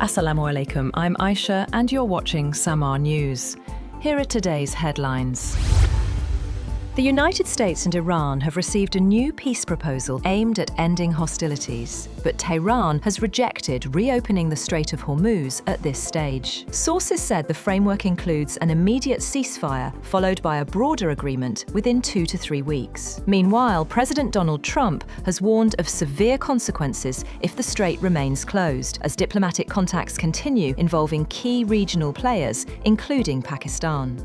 Assalamu alaikum, I'm Aisha and you're watching Samaa News. Here are today's headlines. The United States and Iran have received a new peace proposal aimed at ending hostilities, but Tehran has rejected reopening the Strait of Hormuz at this stage. Sources said the framework includes an immediate ceasefire, followed by a broader agreement within 2 to 3 weeks. Meanwhile, President Donald Trump has warned of severe consequences if the strait remains closed, as diplomatic contacts continue involving key regional players, including Pakistan.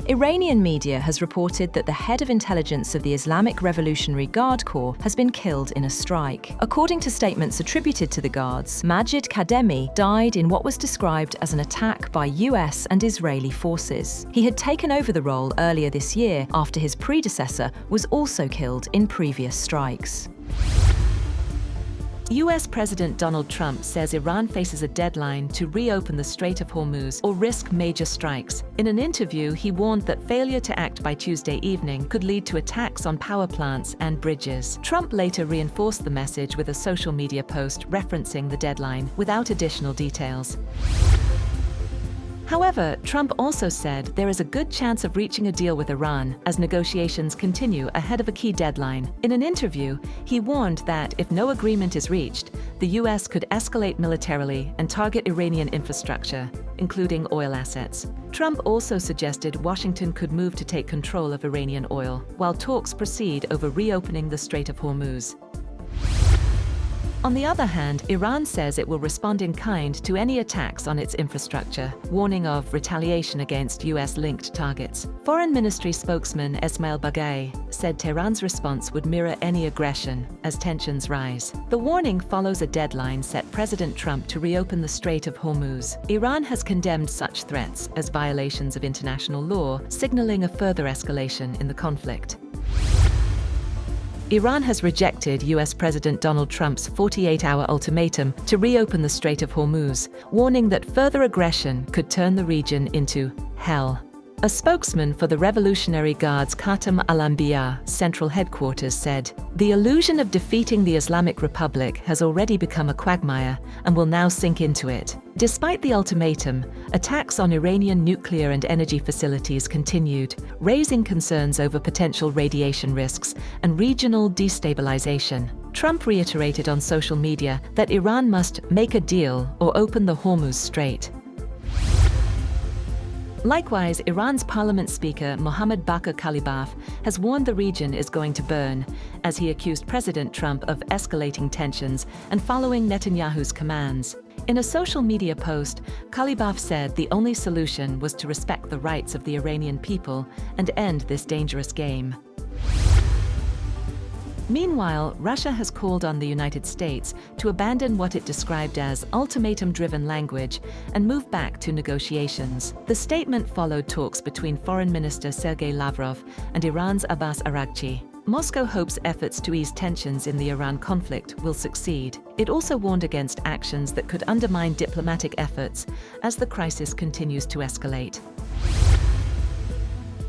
Iranian media has reported that the head of intelligence of the Islamic Revolutionary Guard Corps has been killed in a strike. According to statements attributed to the guards, Majid Khademi died in what was described as an attack by US and Israeli forces. He had taken over the role earlier this year after his predecessor was also killed in previous strikes. US President Donald Trump says Iran faces a deadline to reopen the Strait of Hormuz or risk major strikes. In an interview, he warned that failure to act by Tuesday evening could lead to attacks on power plants and bridges. Trump later reinforced the message with a social media post referencing the deadline, without additional details. However, Trump also said there is a good chance of reaching a deal with Iran as negotiations continue ahead of a key deadline. In an interview, he warned that if no agreement is reached, the US could escalate militarily and target Iranian infrastructure, including oil assets. Trump also suggested Washington could move to take control of Iranian oil, while talks proceed over reopening the Strait of Hormuz. On the other hand, Iran says it will respond in kind to any attacks on its infrastructure, warning of retaliation against US-linked targets. Foreign Ministry spokesman Esmail Baghaei said Tehran's response would mirror any aggression as tensions rise. The warning follows a deadline set President Trump to reopen the Strait of Hormuz. Iran has condemned such threats as violations of international law, signaling a further escalation in the conflict. Iran has rejected US President Donald Trump's 48-hour ultimatum to reopen the Strait of Hormuz, warning that further aggression could turn the region into hell. A spokesman for the Revolutionary Guard's Khatam al-Anbiya central headquarters said, "The illusion of defeating the Islamic Republic has already become a quagmire and will now sink into it." Despite the ultimatum, attacks on Iranian nuclear and energy facilities continued, raising concerns over potential radiation risks and regional destabilization. Trump reiterated on social media that Iran must make a deal or open the Hormuz Strait. Likewise, Iran's parliament speaker Mohammad Bakr Kalibaf has warned the region is going to burn, as he accused President Trump of escalating tensions and following Netanyahu's commands. In a social media post, Kalibaf said the only solution was to respect the rights of the Iranian people and end this dangerous game. Meanwhile, Russia has called on the United States to abandon what it described as ultimatum-driven language and move back to negotiations. The statement followed talks between Foreign Minister Sergei Lavrov and Iran's Abbas Araghchi. Moscow hopes efforts to ease tensions in the Iran conflict will succeed. It also warned against actions that could undermine diplomatic efforts as the crisis continues to escalate.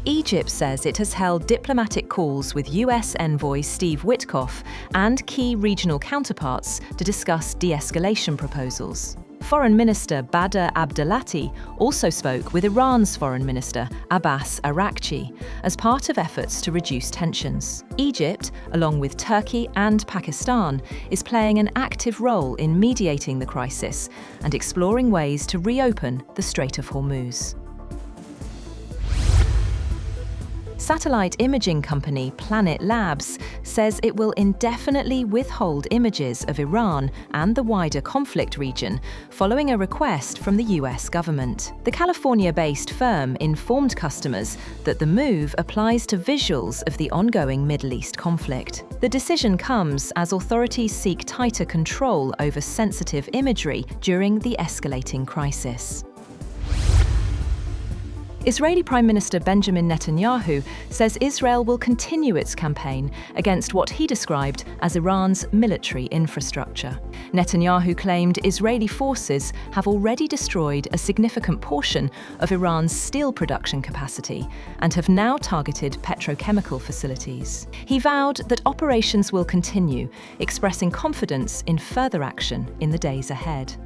Egypt says it has held diplomatic calls with US envoy Steve Witkoff and key regional counterparts to discuss de-escalation proposals. Foreign Minister Badr Abdelati also spoke with Iran's Foreign Minister Abbas Araghchi as part of efforts to reduce tensions. Egypt, along with Turkey and Pakistan, is playing an active role in mediating the crisis and exploring ways to reopen the Strait of Hormuz. Satellite imaging company Planet Labs says it will indefinitely withhold images of Iran and the wider conflict region following a request from the US government. The California-based firm informed customers that the move applies to visuals of the ongoing Middle East conflict. The decision comes as authorities seek tighter control over sensitive imagery during the escalating crisis. Israeli Prime Minister Benjamin Netanyahu says Israel will continue its campaign against what he described as Iran's military infrastructure. Netanyahu claimed Israeli forces have already destroyed a significant portion of Iran's steel production capacity and have now targeted petrochemical facilities. He vowed that operations will continue, expressing confidence in further action in the days ahead.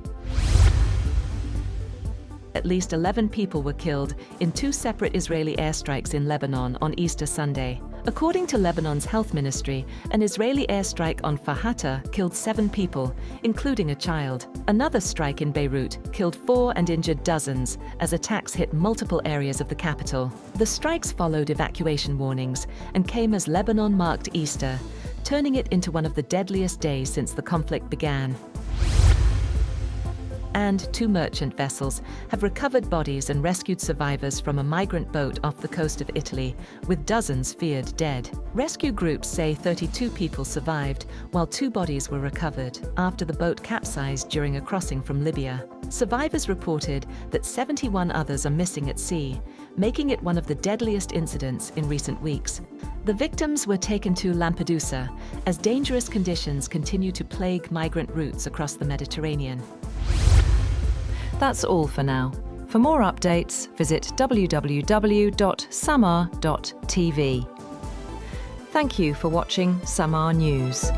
At least 11 people were killed in 2 separate Israeli airstrikes in Lebanon on Easter Sunday. According to Lebanon's health ministry, an Israeli airstrike on Fahata killed 7 people, including a child. Another strike in Beirut killed 4 and injured dozens as attacks hit multiple areas of the capital. The strikes followed evacuation warnings and came as Lebanon marked Easter, turning it into one of the deadliest days since the conflict began. And 2 merchant vessels have recovered bodies and rescued survivors from a migrant boat off the coast of Italy, with dozens feared dead. Rescue groups say 32 people survived, while 2 bodies were recovered after the boat capsized during a crossing from Libya. Survivors reported that 71 others are missing at sea, making it one of the deadliest incidents in recent weeks. The victims were taken to Lampedusa as dangerous conditions continue to plague migrant routes across the Mediterranean. That's all for now. For more updates, visit www.samaa.tv. Thank you for watching Samaa News.